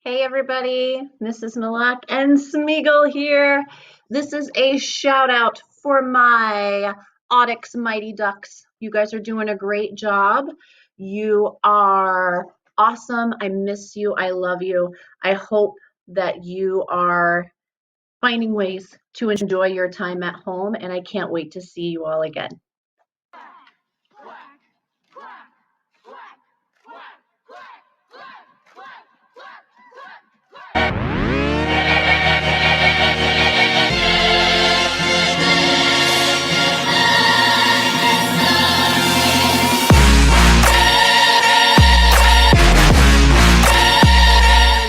Hey everybody, Mrs. Malak and Smeagol here. This is a shout out for my Audix Mighty Ducks. You guys are doing a great job. You are awesome. I miss you. I love you. I hope that you are finding ways to enjoy your time at home, and I can't wait to see you all again.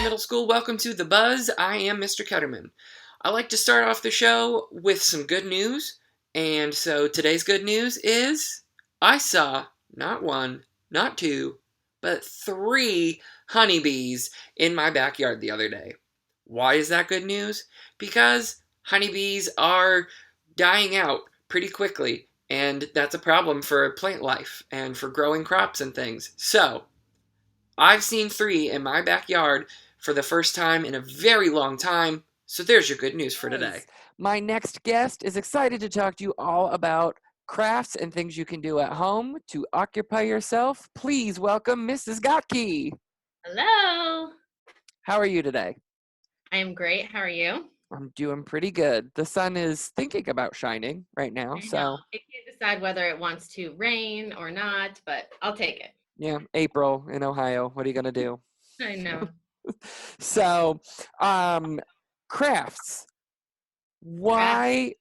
Middle school, welcome to the BuZZ. I am Mr. Ketterman. I like to start off the show with some good news, and so today's good news is I saw not one, not two, but three honeybees in my backyard the other day. Why is that good news? Because honeybees are dying out pretty quickly, and that's a problem for plant life and for growing crops and things. So, I've seen three in my backyard for the first time in a very long time. So there's your good news for today. My next guest is excited to talk to you all about crafts and things you can do at home to occupy yourself. Please welcome Mrs. Gottke. Hello. How are you today? I am great. How are you? I'm doing pretty good. The sun is thinking about shining right now, so It can't decide whether it wants to rain or not, but I'll take it. yeah, April in Ohio. What are you gonna do? I know. So, crafts. Why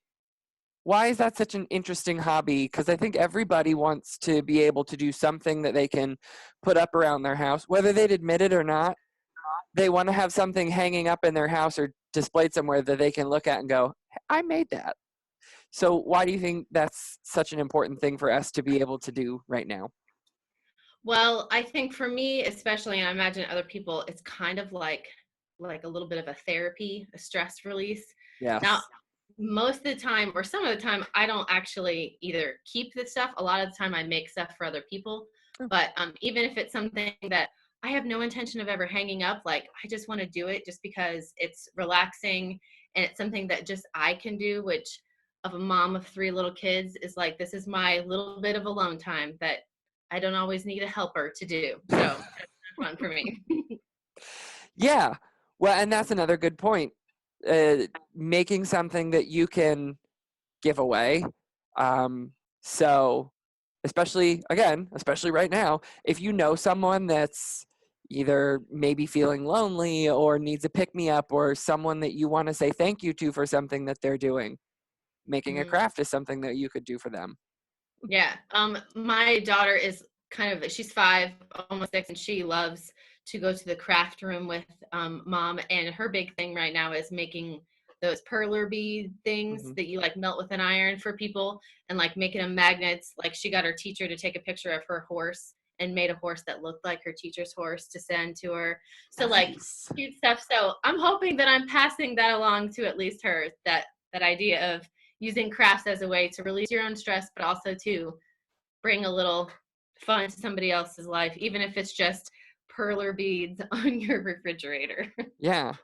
is that such an interesting hobby? Because I think everybody wants to be able to do something that they can put up around their house, whether they'd admit it or not. They want to have something hanging up in their house or displayed somewhere that they can look at and go, I made that. So why do you think that's such an important thing for us to be able to do right now? Well, I think for me, especially, and I imagine other people, it's kind of like a little bit of a therapy, a stress release. Yes. Now, most of the time, or some of the time, I don't actually either keep the stuff. A lot of the time, I make stuff for other people. Oh. But even if it's something that I have no intention of ever hanging up, like I just want to do it just because it's relaxing and it's something that just I can do, which of a mom of three little kids is like, this is my little bit of alone time that I don't always need a helper to do. So that's fun for me. Yeah. Well, and that's another good point. Making something that you can give away. So especially right now, if you know someone that's either maybe feeling lonely or needs a pick me up or someone that you want to say thank you to for something that they're doing, making a craft is something that you could do for them. Yeah. My daughter is she's 5, almost 6, and she loves to go to the craft room with mom. And her big thing right now is making those perler bead things that you like melt with an iron for people and like making them magnets. Like she got her teacher to take a picture of her horse and made a horse that looked like her teacher's horse to send to her. So like cute stuff. So I'm hoping that I'm passing that along to at least her, that idea of using crafts as a way to release your own stress, but also to bring a little fun to somebody else's life, even if it's just perler beads on your refrigerator. Yeah.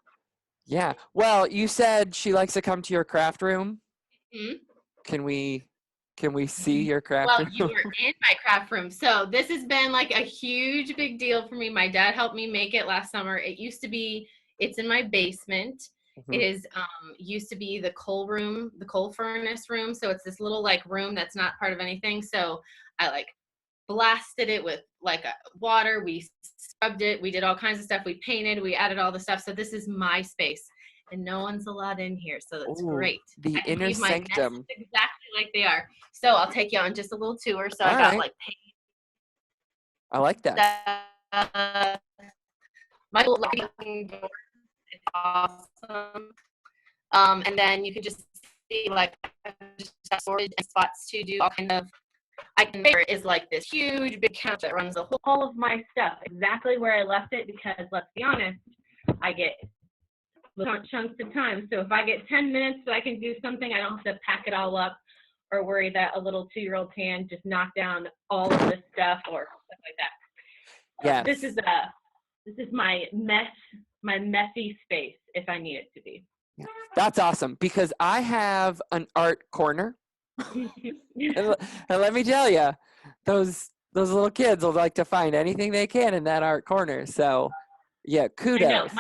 Yeah. Well, you said she likes to come to your craft room. Mm-hmm. Can we see your craft Well, room? you were in my craft room. So this has been like a huge, big deal for me. My dad helped me make it last summer. It's in my basement. It is used to be the coal furnace room. So it's this little like room that's not part of anything. So I like blasted it with like water. We scrubbed it. We did all kinds of stuff. We painted. We added all the stuff. So this is my space, and no one's allowed in here. So that's great. The I inner leave my sanctum. nests exactly like they are. So I'll take you on just a little tour. So All I got right. like paint. I like that. My little locking door is awesome. And then you can just see like just storage and spots to do all kind of. Favorite is like this huge big couch that runs the whole all of my stuff exactly where I left it, because let's be honest, I get little chunks of time. So if I get 10 minutes so I can do something, I don't have to pack it all up or worry that a little 2-year-old can just knock down all of this stuff or stuff like that. Yeah. This is This is my messy space if I need it to be. Yeah. That's awesome because I have an art corner. And let me tell you, those little kids will like to find anything they can in that art corner. So, yeah, I know kudos.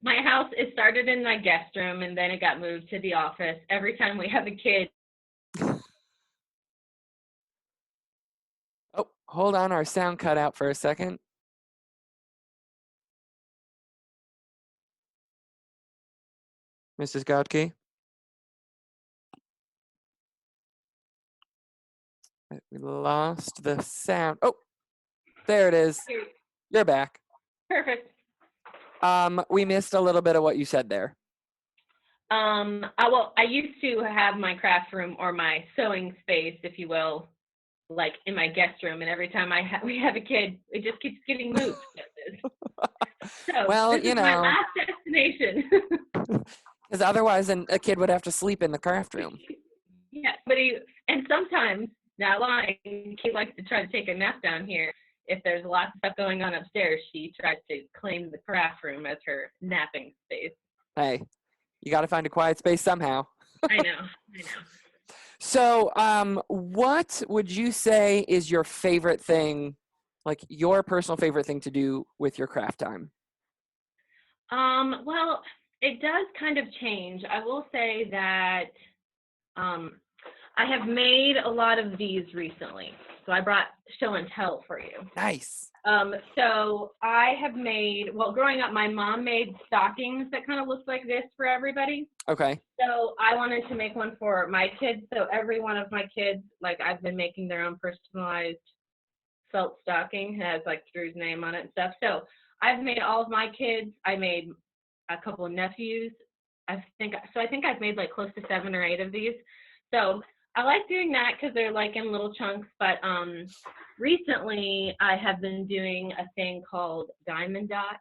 my house, it started in my guest room and then it got moved to the office. Every time we have a kid. Oh, hold on, our sound cut out for a second. Mrs. Gottke? We lost the sound. Oh, there it is. You're back. Perfect. We missed a little bit of what you said there. I used to have my craft room or my sewing space, if you will, like in my guest room, and every time we have a kid, it just keeps getting moved. So well, this is my last destination. Because otherwise, a kid would have to sleep in the craft room. Yeah, and sometimes, not lying, he likes to try to take a nap down here. If there's lots of stuff going on upstairs, she tries to claim the craft room as her napping space. Hey, you got to find a quiet space somehow. I know. So, what would you say is your favorite thing, like your personal favorite thing to do with your craft time? Well, it does kind of change. I will say that I have made a lot of these recently. So I brought show and tell for you. Nice. So I have made, growing up, my mom made stockings that kind of looked like this for everybody. Okay. So I wanted to make one for my kids. So every one of my kids, like I've been making their own personalized felt stocking, has like Drew's name on it and stuff. So I've made all of my kids. I made a couple of nephews. I think I've made like close to 7 or 8 of these. So I like doing that because they're like in little chunks. But recently I have been doing a thing called diamond dot.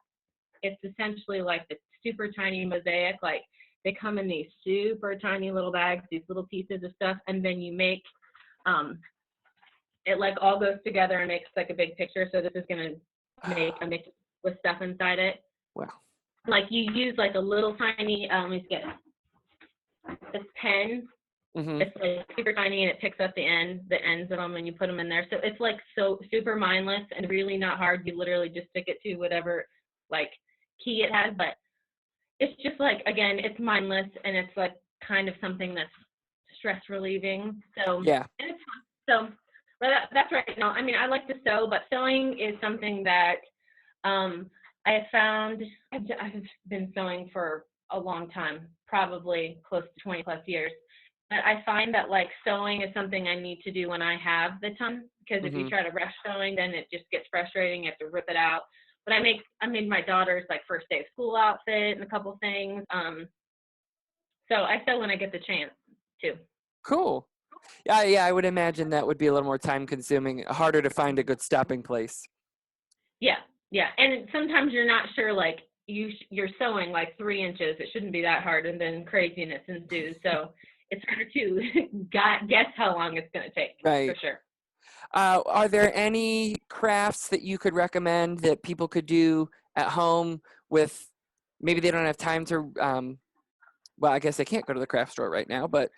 It's essentially like the super tiny mosaic. Like they come in these super tiny little bags, these little pieces of stuff, and then you make it like all goes together and makes like a big picture. So this is gonna make a mix with stuff inside it. Wow. Like you use like a little tiny, let's get this pen. Mm-hmm. It's like super tiny and it picks up the ends of them and you put them in there. So it's like so super mindless and really not hard. You literally just stick it to whatever like key it has, but it's just like, again, it's mindless and it's like kind of something that's stress relieving. So yeah, and it's fun. So but that's right now. I mean, I like to sew, but sewing is something that I have found. I've been sewing for a long time, probably close to 20 plus years. But I find that like sewing is something I need to do when I have the time, because if you try to rush sewing, then it just gets frustrating. You have to rip it out. But I made my daughter's like first day of school outfit and a couple things. So I sew when I get the chance too. Cool. Yeah, I would imagine that would be a little more time consuming, harder to find a good stopping place. Yeah, and sometimes you're not sure, like you're sewing like 3 inches. It shouldn't be that hard, and then craziness ensues. So it's harder to guess how long it's going to take. Right. For sure. Are there any crafts that you could recommend that people could do at home with, maybe they don't have time to, well, I guess they can't go to the craft store right now, but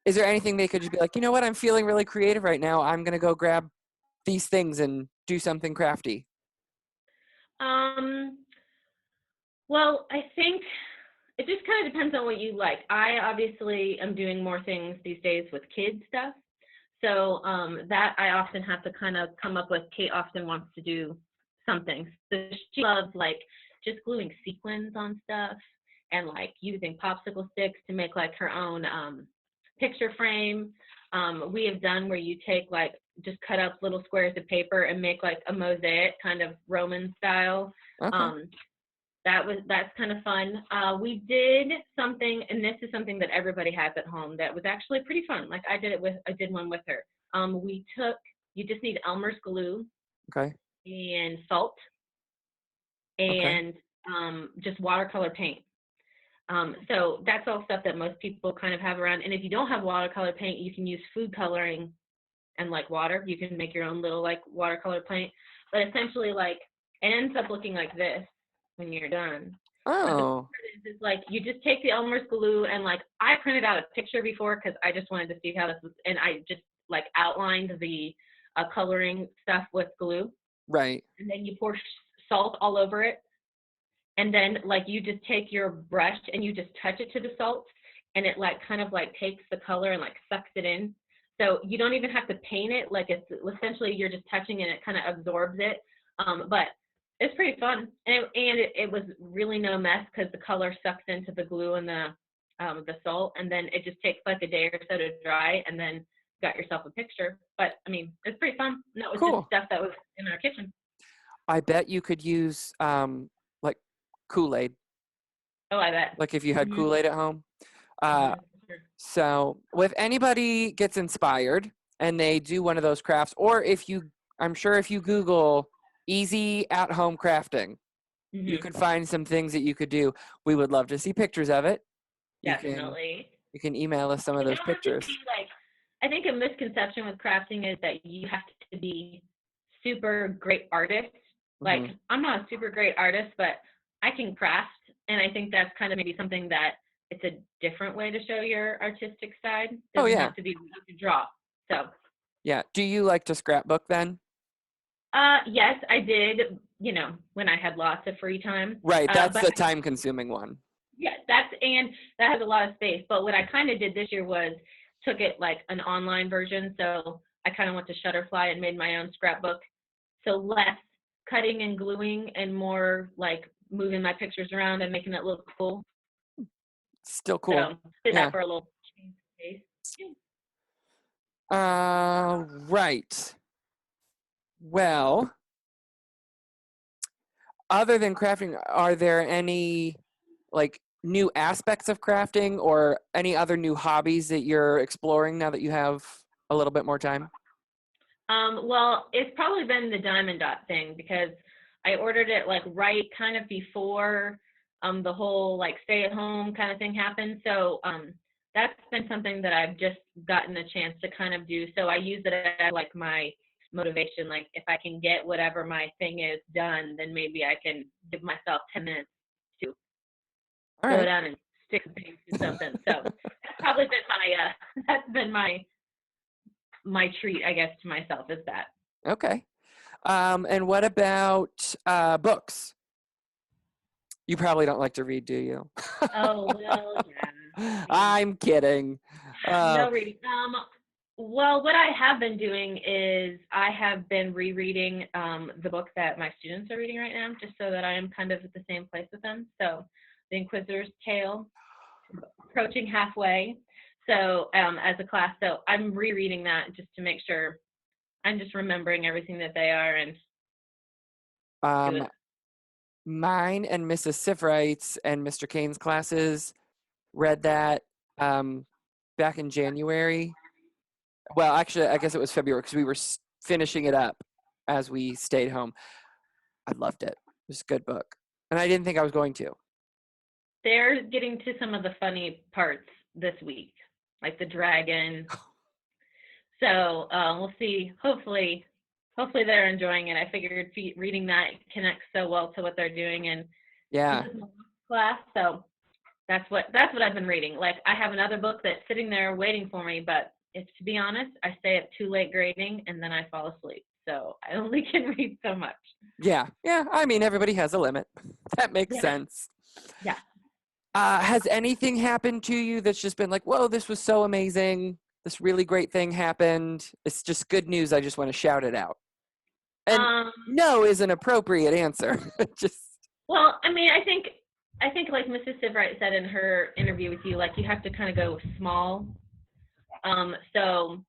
is there anything they could just be like, you know what, I'm feeling really creative right now. I'm going to go grab these things and do something crafty? Well, I think it just kind of depends on what you like. I obviously am doing more things these days with kids stuff. So that I often have to kind of come up with. Kate often wants to do something. So she loves like just gluing sequins on stuff and like using popsicle sticks to make like her own picture frame. We have done where you take like just cut up little squares of paper and make like a mosaic kind of Roman style. Okay. That's kind of fun. We did something, and this is something that everybody has at home that was actually pretty fun. Like I did one with her. You just need Elmer's glue. Okay. And salt and just watercolor paint. So that's all stuff that most people kind of have around. And if you don't have watercolor paint, you can use food coloring and like water. You can make your own little like watercolor paint. But essentially like It ends up looking like this when you're done. But the Oh, part is like you just take the Elmer's glue and like I printed out a picture before because I just wanted to see how this was, and I just like outlined the coloring stuff with glue, right. and then you pour salt all over it, and then like you just take your brush and you just touch it to the salt, and it like kind of like takes the color and like sucks it in. So you don't even have to paint it. Like it's essentially you're just touching it and it kind of absorbs it. But it's pretty fun, and it was really no mess because the color sucks into the glue and the salt, and then it just takes like a day or so to dry, and then got yourself a picture. But I mean, it's pretty fun. No, it was just Cool. stuff that was in our kitchen. I bet you could use like Kool-Aid, Oh, I bet. like if you had Mm-hmm. Kool-Aid at home. Uh, 100%. so if anybody gets inspired and they do one of those crafts, or if you, I'm sure if you Google easy at-home crafting, you Mm-hmm. could find some things that you could do. We would love to see pictures of it. Definitely. You can email us some of You those don't have to pictures. be like, I think a misconception with crafting is that you have to be super great artist. Like, Mhm. I'm not a super great artist, but I can craft. And I think that's kind of maybe something that it's a different way to show your artistic side. Oh Doesn't yeah, have to be what you can draw. So, yeah. Do you like to scrapbook then? yes, I did, when I had lots of free time. Right, that's But the time-consuming one. yeah, and that has a lot of space. But what I kind of did this year was took it like an online version. So I kind of went to Shutterfly and made my own scrapbook. So less cutting and gluing and more like moving my pictures around and making it look cool. Still cool. So did Yeah. that for a little change of pace. Right. Well, other than crafting, are there any like new aspects of crafting or any other new hobbies that you're exploring now that you have a little bit more time? Well, it's probably been the diamond dot thing because I ordered it like right kind of before the whole like stay at home kind of thing happened. So that's been something that I've just gotten a chance to kind of do. So I use it as like my motivation. Like if I can get whatever my thing is done, then maybe I can give myself 10 minutes to All go right. down and stick some things to something. So that's probably been my that's been my treat, I guess, to myself is that. Okay. And what about books? You probably don't like to read, do you? Oh, well, yeah. I'm kidding. No reading. Well, what I have been doing is I have been rereading the book that my students are reading right now, just so that I am kind of at the same place with them. So, The Inquisitor's Tale, approaching halfway. So, as a class, so I'm rereading that just to make sure I'm just remembering everything that they are and do um, it. Mine and Mrs. Sifright's and Mr. Kane's classes read that back in January. Well, actually, I guess it was February because we were finishing it up as we stayed home. I loved it. It was a good book. And I didn't think I was going to. They're getting to some of the funny parts this week, like the dragon. So we'll see. Hopefully they're enjoying it. I figured reading that connects so well to what they're doing in Yeah. class. So that's what I've been reading. Like I have another book that's sitting there waiting for me, but if to be honest, I stay up too late grading and then I fall asleep. So I only can read so much. Yeah. Yeah. I mean, everybody has a limit. That makes sense. Yeah. Has anything happened to you that's just been like, whoa, this was so amazing. This really great thing happened. It's just good news. I just want to shout it out. And no is an appropriate answer. Just. Well, I mean, I think like Mrs. Sivright said in her interview with you, like you have to kind of go small. So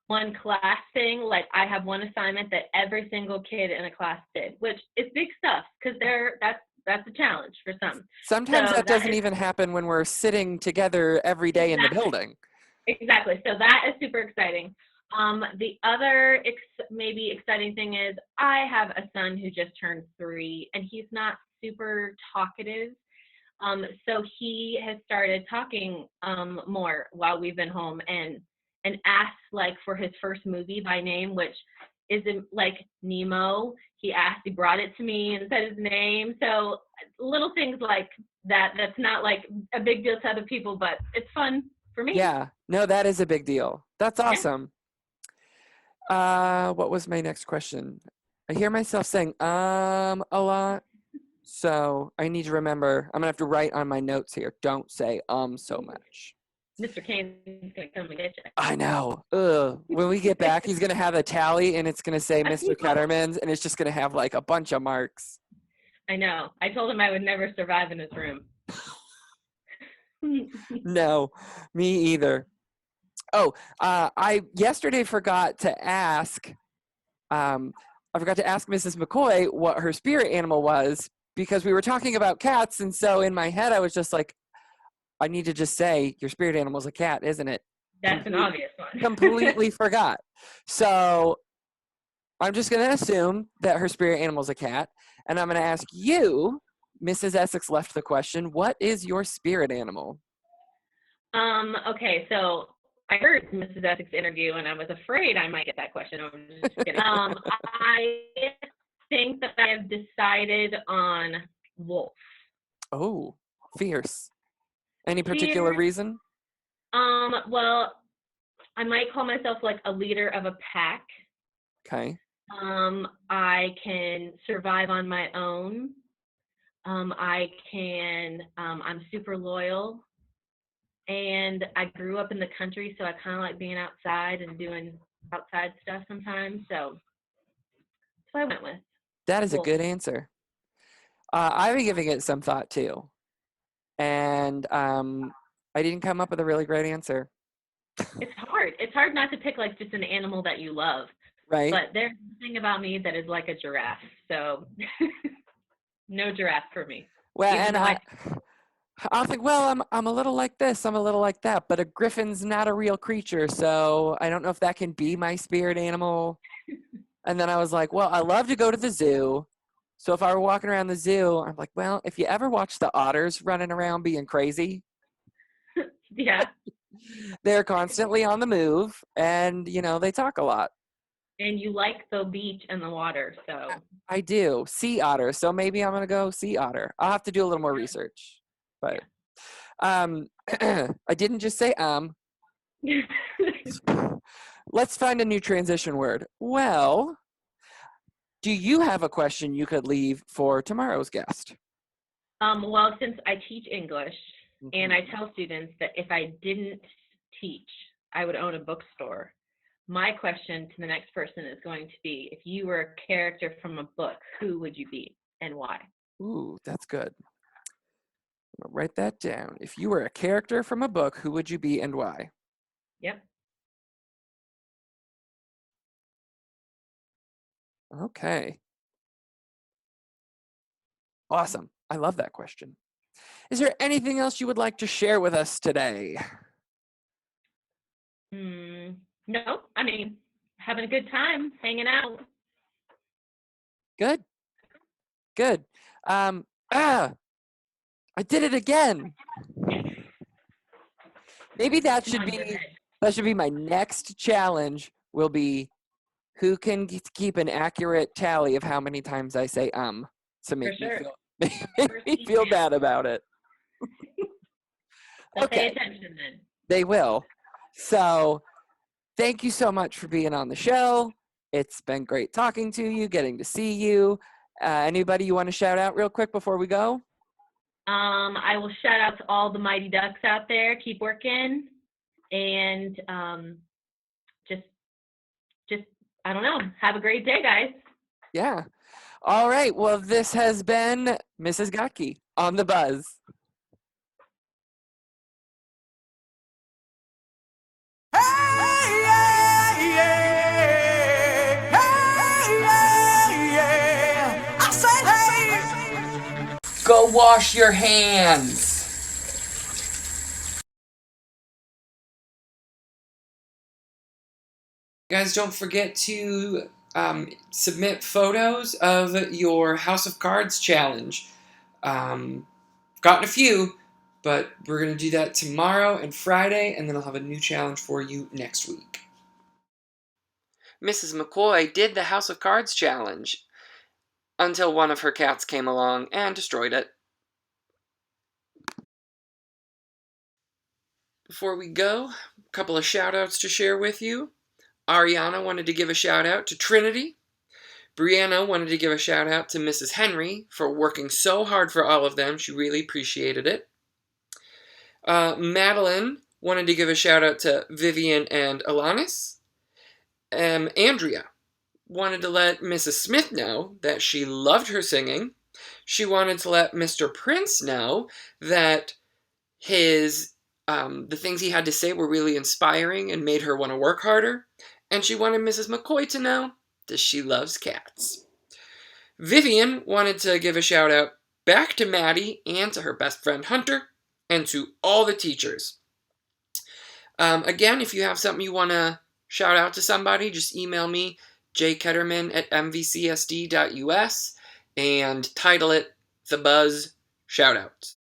one class thing, like I have one assignment that every single kid in a class did, which is big stuff because that's a challenge for some. Sometimes So that doesn't even happen when we're sitting together every day in the building. Exactly. So that is super exciting. The other maybe exciting thing is I have a son who just turned 3 and he's not super talkative. So he has started talking more while we've been home and asked like for his first movie by name, which isn't like Nemo. He brought it to me and said his name. So little things like that, that's not like a big deal to other people, but it's fun for me. Yeah. No, that is a big deal. That's Yeah. awesome. What was my next question? I hear myself saying a lot. So I need to remember. I'm gonna have to write on my notes here. Don't say so much. Mr. Kane's gonna come and get you. I know. Ugh. When we get back, he's gonna have a tally, and it's gonna say Mr. Ketterman's, and it's just gonna have like a bunch of marks. I know. I told him I would never survive in his room. No, me either. Oh, I yesterday forgot to ask. I forgot to ask Mrs. McCoy what her spirit animal was because we were talking about cats, and so in my head I was just like, I need to just say your spirit animal is a cat, isn't it? That's an obvious one. Completely forgot. So I'm just going to assume that her spirit animal is a cat, and I'm going to ask you, Mrs. Essex left the question, what is your spirit animal? Okay, so I heard Mrs. Essex interview, and I was afraid I might get that question. I'm just kidding. I think that I have decided on wolf. Oh, fierce. Any particular reason? Well, I might call myself like a leader of a pack. Okay. I can survive on my own. I'm super loyal. And I grew up in the country, so I kind of like being outside and doing outside stuff sometimes. So that's what I went with. That is a good answer. I've been giving it some thought too. And I didn't come up with a really great answer. It's hard. It's hard not to pick like just an animal that you love. Right. But there's something about me that is like a giraffe. So no giraffe for me. Well, and I'll think, well, I'm a little like this, I'm a little like that, but a griffin's not a real creature, so I don't know if that can be my spirit animal. And then I was like, well, I love to go to the zoo. So if I were walking around the zoo, I'm like, well, if you ever watch the otters running around being crazy, yeah, they're constantly on the move, and they talk a lot. And you like the beach and the water, so I do. Sea otter. So maybe I'm gonna go sea otter. I'll have to do a little more research. But I didn't just say Let's find a new transition word. Well, do you have a question you could leave for tomorrow's guest? Well, since I teach English, and I tell students that if I didn't teach, I would own a bookstore. My question to the next person is going to be, if you were a character from a book, who would you be and why? Ooh, that's good. I'm gonna write that down. If you were a character from a book, who would you be and why? Yep. Okay. Awesome. I love that question. Is there anything else you would like to share with us today? No, I mean, having a good time, hanging out. Good. Good. I did it again. Maybe that should be my next challenge. Will be who can keep an accurate tally of how many times I say to make me feel bad about it. They'll Okay. pay attention then. They will. So thank you so much for being on the show. It's been great talking to you, getting to see you. Anybody you want to shout out real quick before we go? I will shout out to all the Mighty Ducks out there. Keep working. And just I don't know. Have a great day, guys. Yeah. All right. Well, this has been Mrs. Gottke on the BuZZ. Go wash your hands. Guys, don't forget to submit photos of your House of Cards challenge. Gotten a few, but we're going to do that tomorrow and Friday, and then I'll have a new challenge for you next week. Mrs. McCoy did the House of Cards challenge until one of her cats came along and destroyed it. Before we go, a couple of shout-outs to share with you. Ariana wanted to give a shout-out to Trinity. Brianna wanted to give a shout-out to Mrs. Henry for working so hard for all of them. She really appreciated it. Madeline wanted to give a shout-out to Vivian and Alanis. Andrea wanted to let Mrs. Smith know that she loved her singing. She wanted to let Mr. Prince know that the things he had to say were really inspiring and made her want to work harder. And she wanted Mrs. McCoy to know that she loves cats. Vivian wanted to give a shout out back to Maddie and to her best friend Hunter and to all the teachers. Again, if you have something you want to shout out to somebody, just email me, jketterman@mvcsd.us, and title it The BuZZ Shoutouts.